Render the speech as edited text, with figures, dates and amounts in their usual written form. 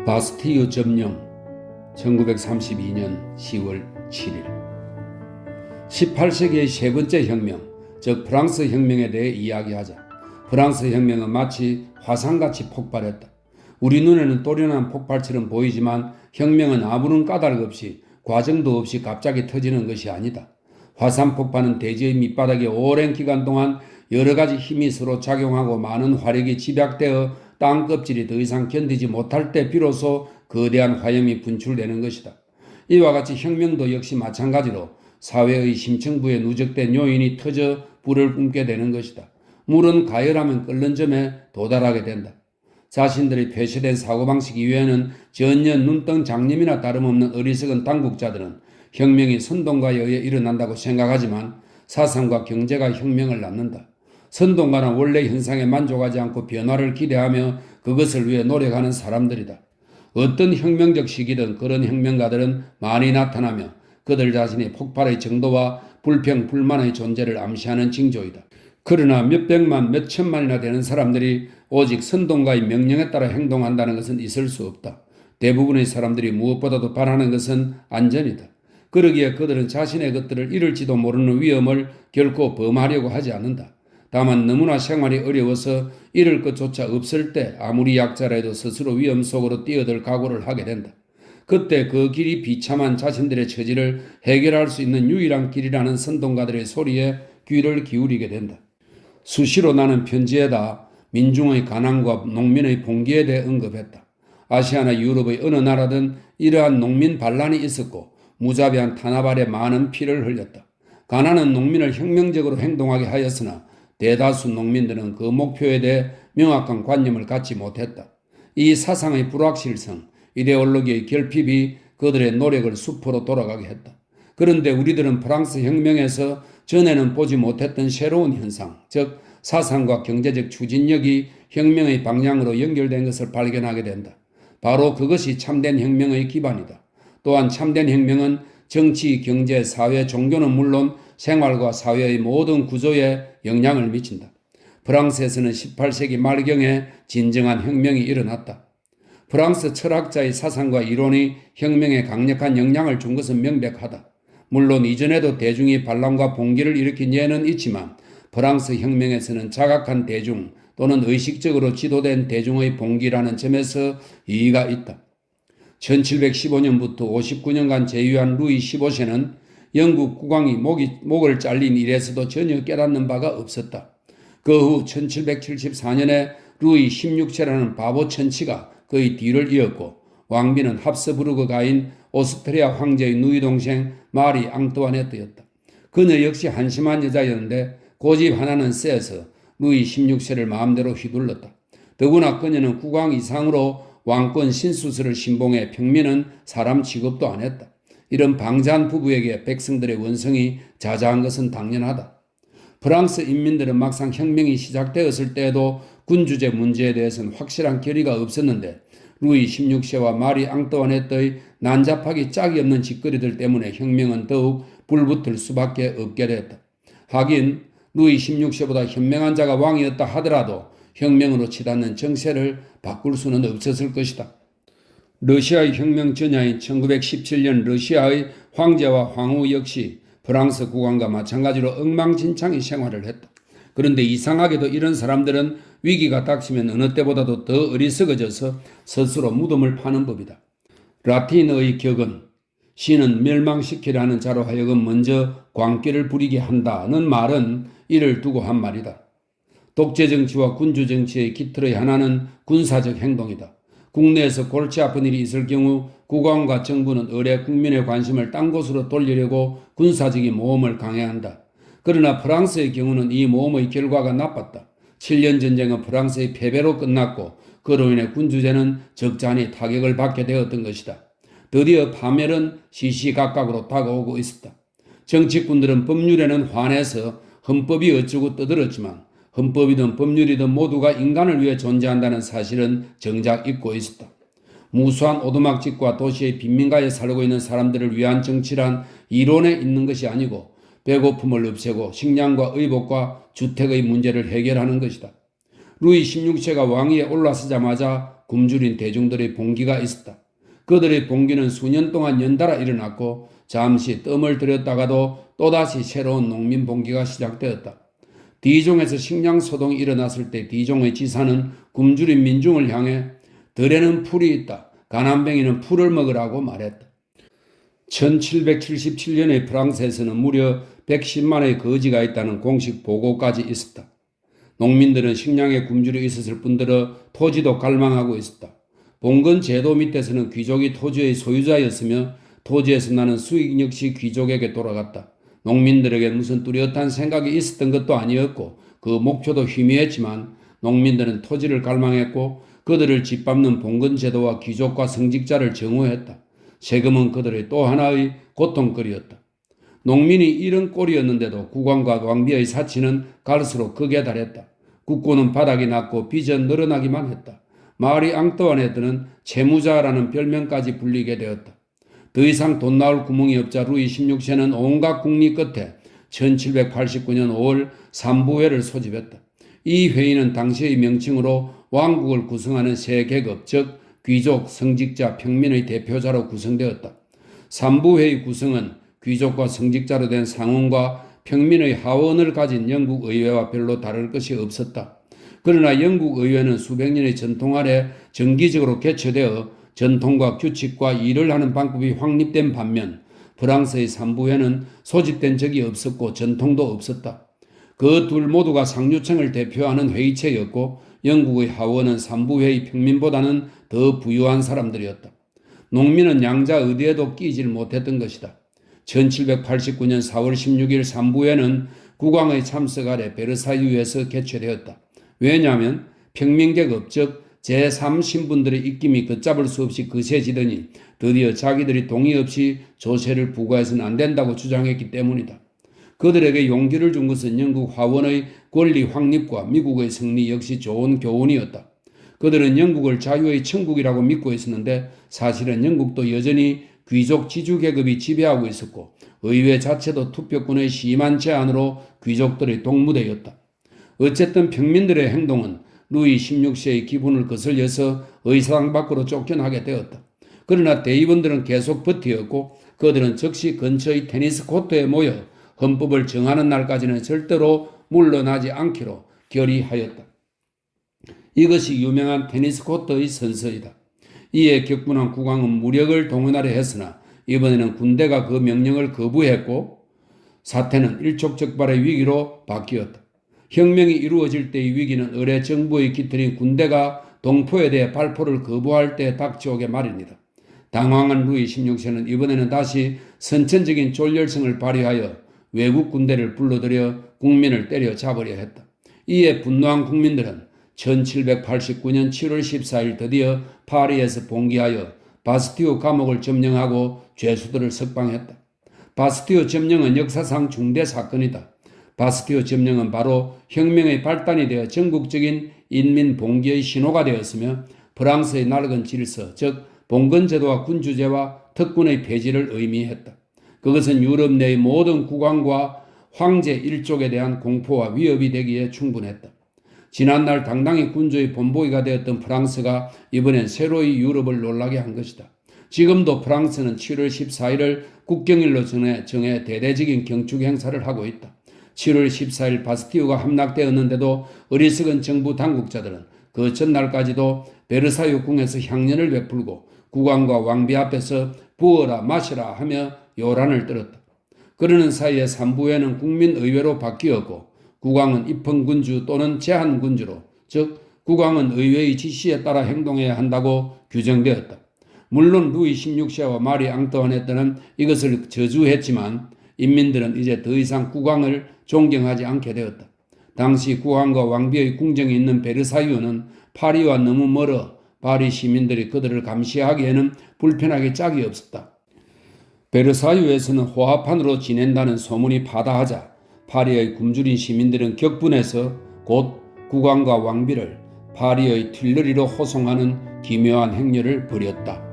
바스티유 점령 1932년 10월 7일 18세기의 세 번째 혁명, 즉 프랑스 혁명에 대해 이야기하자. 프랑스 혁명은 마치 화산같이 폭발했다. 우리 눈에는 또렷한 폭발처럼 보이지만 혁명은 아무런 까닭 없이 과정도 없이 갑자기 터지는 것이 아니다. 화산 폭발은 대지의 밑바닥에 오랜 기간 동안 여러 가지 힘이 서로 작용하고 많은 화력이 집약되어 땅 껍질이 더 이상 견디지 못할 때 비로소 거대한 화염이 분출되는 것이다. 이와 같이 혁명도 역시 마찬가지로 사회의 심층부에 누적된 요인이 터져 불을 뿜게 되는 것이다. 물은 가열하면 끓는 점에 도달하게 된다. 자신들의 폐쇄된 사고방식 이외에는 전혀 눈뜬 장님이나 다름없는 어리석은 당국자들은 혁명이 선동가에 의해 일어난다고 생각하지만 사상과 경제가 혁명을 낳는다. 선동가는 원래 현상에 만족하지 않고 변화를 기대하며 그것을 위해 노력하는 사람들이다. 어떤 혁명적 시기든 그런 혁명가들은 많이 나타나며 그들 자신의 폭발의 정도와 불평, 불만의 존재를 암시하는 징조이다. 그러나 몇백만, 몇천만이나 되는 사람들이 오직 선동가의 명령에 따라 행동한다는 것은 있을 수 없다. 대부분의 사람들이 무엇보다도 바라는 것은 안전이다. 그러기에 그들은 자신의 것들을 잃을지도 모르는 위험을 결코 범하려고 하지 않는다. 다만 너무나 생활이 어려워서 잃을 것조차 없을 때 아무리 약자라 해도 스스로 위험 속으로 뛰어들 각오를 하게 된다. 그때 그 길이 비참한 자신들의 처지를 해결할 수 있는 유일한 길이라는 선동가들의 소리에 귀를 기울이게 된다. 수시로 나는 편지에다 민중의 가난과 농민의 봉기에 대해 언급했다. 아시아나 유럽의 어느 나라든 이러한 농민 반란이 있었고 무자비한 탄압 아래 많은 피를 흘렸다. 가난은 농민을 혁명적으로 행동하게 하였으나 대다수 농민들은 그 목표에 대해 명확한 관념을 갖지 못했다. 이 사상의 불확실성, 이데올로기의 결핍이 그들의 노력을 수포로 돌아가게 했다. 그런데 우리들은 프랑스 혁명에서 전에는 보지 못했던 새로운 현상, 즉 사상과 경제적 추진력이 혁명의 방향으로 연결된 것을 발견하게 된다. 바로 그것이 참된 혁명의 기반이다. 또한 참된 혁명은 정치, 경제, 사회, 종교는 물론 생활과 사회의 모든 구조에 영향을 미친다. 프랑스에서는 18세기 말경에 진정한 혁명이 일어났다. 프랑스 철학자의 사상과 이론이 혁명에 강력한 영향을 준 것은 명백하다. 물론 이전에도 대중이 반란과 봉기를 일으킨 예는 있지만 프랑스 혁명에서는 자각한 대중 또는 의식적으로 지도된 대중의 봉기라는 점에서 이의가 있다. 1715년부터 59년간 재위한 루이 15세는 영국 국왕이 목을 잘린 일에서도 전혀 깨닫는 바가 없었다. 그 후 1774년에 루이 16세라는 바보 천치가 그의 뒤를 이었고 왕비는 합스부르크가인 오스트리아 황제의 누이 동생 마리 앙뚜아네트였다. 그녀 역시 한심한 여자였는데 고집 하나는 세서 루이 16세를 마음대로 휘둘렀다. 더구나 그녀는 국왕 이상으로 왕권 신수설을 신봉해 평민은 사람 취급도 안 했다. 이런 방자한 부부에게 백성들의 원성이 자자한 것은 당연하다. 프랑스 인민들은 막상 혁명이 시작되었을 때에도 군주제 문제에 대해서는 확실한 결의가 없었는데 루이 16세와 마리 앙뚜아네트의 난잡하기 짝이 없는 짓거리들 때문에 혁명은 더욱 불붙을 수밖에 없게 됐다. 하긴 루이 16세보다 현명한 자가 왕이었다 하더라도 혁명으로 치닫는 정세를 바꿀 수는 없었을 것이다. 러시아의 혁명 전야인 1917년 러시아의 황제와 황후 역시 프랑스 국왕과 마찬가지로 엉망진창의 생활을 했다. 그런데 이상하게도 이런 사람들은 위기가 닥치면 어느 때보다도 더 어리석어져서 스스로 무덤을 파는 법이다. 라틴어의 격은 신은 멸망시키라는 자로 하여금 먼저 광기를 부리게 한다는 말은 이를 두고 한 말이다. 독재정치와 군주정치의 기틀의 하나는 군사적 행동이다. 국내에서 골치 아픈 일이 있을 경우 국왕과 정부는 의례 국민의 관심을 딴 곳으로 돌리려고 군사적인 모험을 강행한다. 그러나 프랑스의 경우는 이 모험의 결과가 나빴다. 7년 전쟁은 프랑스의 패배로 끝났고 그로 인해 군주제는 적잖이 타격을 받게 되었던 것이다. 드디어 파멸은 시시각각으로 다가오고 있었다. 정치꾼들은 법률에는 환해서 헌법이 어쩌고 떠들었지만 헌법이든 법률이든 모두가 인간을 위해 존재한다는 사실은 정작 잊고 있었다. 무수한 오두막집과 도시의 빈민가에 살고 있는 사람들을 위한 정치란 이론에 있는 것이 아니고 배고픔을 없애고 식량과 의복과 주택의 문제를 해결하는 것이다. 루이 16세가 왕위에 올라서자마자 굶주린 대중들의 봉기가 있었다. 그들의 봉기는 수년 동안 연달아 일어났고 잠시 뜸을 들였다가도 또다시 새로운 농민 봉기가 시작되었다. 디종에서 식량 소동이 일어났을 때 디종의 지사는 굶주린 민중을 향해 들에는 풀이 있다. 가난뱅이는 풀을 먹으라고 말했다. 1777년에 프랑스에서는 무려 110만의 거지가 있다는 공식 보고까지 있었다. 농민들은 식량에 굶주려 있었을 뿐더러 토지도 갈망하고 있었다. 봉건 제도 밑에서는 귀족이 토지의 소유자였으며 토지에서 나는 수익 역시 귀족에게 돌아갔다. 농민들에게 무슨 뚜렷한 생각이 있었던 것도 아니었고 그 목표도 희미했지만 농민들은 토지를 갈망했고 그들을 짓밟는 봉건 제도와 귀족과 성직자를 정오했다. 세금은 그들의 또 하나의 고통거리였다. 농민이 이런 꼴이었는데도 국왕과 왕비의 사치는 갈수록 극에 달했다. 국고는 바닥이 났고 빚은 늘어나기만 했다. 마리 앙뚜아네트는 채무자라는 별명까지 불리게 되었다. 더 이상 돈 나올 구멍이 없자 루이 16세는 온갖 국리 끝에 1789년 5월 삼부회를 소집했다. 이 회의는 당시의 명칭으로 왕국을 구성하는 세 계급, 즉 귀족, 성직자, 평민의 대표자로 구성되었다. 삼부회의 구성은 귀족과 성직자로 된 상원과 평민의 하원을 가진 영국 의회와 별로 다를 것이 없었다. 그러나 영국 의회는 수백 년의 전통 아래 정기적으로 개최되어 전통과 규칙과 일을 하는 방법이 확립된 반면 프랑스의 삼부회는 소집된 적이 없었고 전통도 없었다. 그 둘 모두가 상류층을 대표하는 회의체였고 영국의 하원은 삼부회의 평민보다는 더 부유한 사람들이었다. 농민은 양자 어디에도 끼질 못했던 것이다. 1789년 4월 16일 삼부회는 국왕의 참석 아래 베르사유에서 개최되었다. 왜냐하면 평민계급 즉 제3신분들의 입김이 걷잡을 수 없이 거세지더니 드디어 자기들이 동의 없이 조세를 부과해서는 안 된다고 주장했기 때문이다. 그들에게 용기를 준 것은 영국 화원의 권리 확립과 미국의 승리 역시 좋은 교훈이었다. 그들은 영국을 자유의 천국이라고 믿고 있었는데 사실은 영국도 여전히 귀족 지주계급이 지배하고 있었고 의회 자체도 투표권의 심한 제한으로 귀족들의 동무대였다. 어쨌든 평민들의 행동은 루이 16세의 기분을 거슬려서 의사당 밖으로 쫓겨나게 되었다. 그러나 대의원들은 계속 버티었고 그들은 즉시 근처의 테니스 코트에 모여 헌법을 정하는 날까지는 절대로 물러나지 않기로 결의하였다. 이것이 유명한 테니스 코트의 선서이다. 이에 격분한 국왕은 무력을 동원하려 했으나 이번에는 군대가 그 명령을 거부했고 사태는 일촉즉발의 위기로 바뀌었다. 혁명이 이루어질 때의 위기는 의례 정부의 깃들인 군대가 동포에 대해 발포를 거부할 때 닥쳐오게 마련이다. 당황한 루이 16세는 이번에는 다시 선천적인 졸렬성을 발휘하여 외국 군대를 불러들여 국민을 때려잡으려 했다. 이에 분노한 국민들은 1789년 7월 14일 드디어 파리에서 봉기하여 바스티오 감옥을 점령하고 죄수들을 석방했다. 바스티오 점령은 역사상 중대 사건이다. 바스티오 점령은 바로 혁명의 발단이 되어 전국적인 인민 봉기의 신호가 되었으며 프랑스의 낡은 질서, 즉 봉건제도와 군주제와 특군의 폐지를 의미했다. 그것은 유럽 내의 모든 국왕과 황제 일족에 대한 공포와 위협이 되기에 충분했다. 지난날 당당히 군주의 본보기가 되었던 프랑스가 이번엔 새로이 유럽을 놀라게 한 것이다. 지금도 프랑스는 7월 14일을 국경일로 정해 대대적인 경축 행사를 하고 있다. 7월 14일 바스티유가 함락되었는데도 어리석은 정부 당국자들은 그 전날까지도 베르사유 궁에서 향연을 베풀고 국왕과 왕비 앞에서 부어라 마시라 하며 요란을 떨었다. 그러는 사이에 삼부회는 국민의회로 바뀌었고 국왕은 입헌군주 또는 제한군주로, 즉 국왕은 의회의 지시에 따라 행동해야 한다고 규정되었다. 물론 루이 16세와 마리 앙뚜아네트는 이것을 저주했지만 인민들은 이제 더 이상 국왕을 존경하지 않게 되었다. 당시 국왕과 왕비의 궁정이 있는 베르사유는 파리와 너무 멀어 파리 시민들이 그들을 감시하기에는 불편하게 짝이 없었다. 베르사유에서는 호화판으로 지낸다는 소문이 파다하자 파리의 굶주린 시민들은 격분해서 곧 국왕과 왕비를 파리의 틸러리로 호송하는 기묘한 행렬을 벌였다.